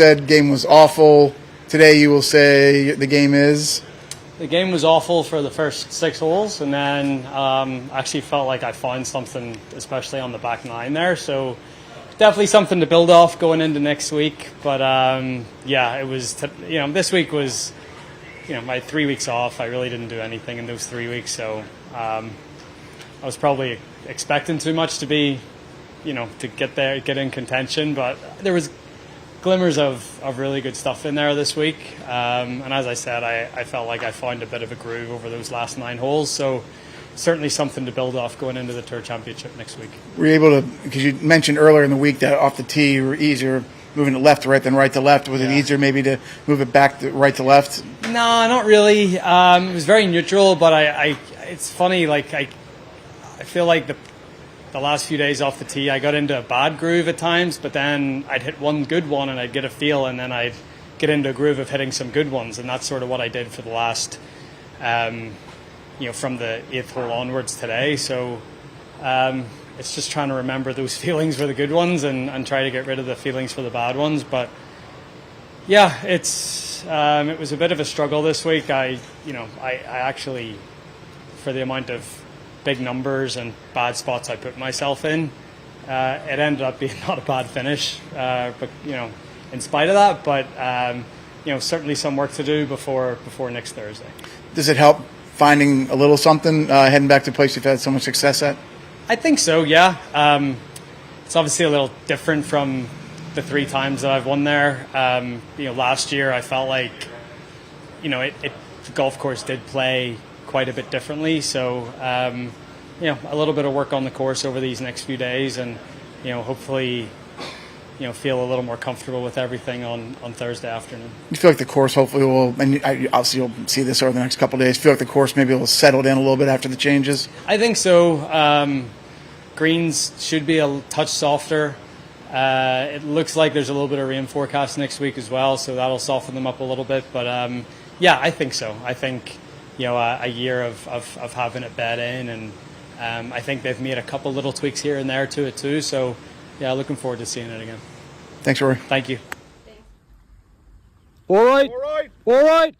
Said game was awful. Today you will say the game is? The game was awful for the first 6 holes, and then actually felt like I found something, especially on the back 9 there. So definitely something to build off going into next week. But yeah, it was, this week was, my 3 weeks off. I really didn't do anything in those 3 weeks. So I was probably expecting too much to be, to get in contention. But there was glimmers of really good stuff in there this week, and as I said, I felt like I found a bit of a groove over those last 9 holes, so certainly something to build off going into the Tour Championship next week. Were you able to, because you mentioned earlier in the week that off the tee you were easier moving it left to right than right to left. Was it easier maybe to move it back to right to left? No, not really. It was very neutral, but it's funny, like I feel like the last few days off the tee, I got into a bad groove at times, but then I'd hit one good one and I'd get a feel, and then I'd get into a groove of hitting some good ones, and that's sort of what I did for the last, from the 8th hole onwards today. So it's just trying to remember those feelings for the good ones and try to get rid of the feelings for the bad ones. But yeah, it was a bit of a struggle this week. I actually, for the amount of big numbers and bad spots I put myself in, it ended up being not a bad finish, but in spite of that, but certainly some work to do before next Thursday. Does it help finding a little something heading back to a place you've had so much success at? I think so, yeah. It's obviously a little different from the 3 times that I've won there. Last year I felt like the golf course did play quite a bit differently, so a little bit of work on the course over these next few days, and hopefully feel a little more comfortable with everything on Thursday afternoon. You feel like the course hopefully will, and obviously you'll see this over the next couple of days, feel like the course maybe will settle in a little bit after the changes? I think so. Greens should be a touch softer. It looks like there's a little bit of rain forecast next week as well, so that'll soften them up a little bit. But yeah, I think so. I think a year of having it bed in, and I think they've made a couple little tweaks here and there to it too. So yeah, looking forward to seeing it again. Thanks, Rory. Thank you. All right. All right.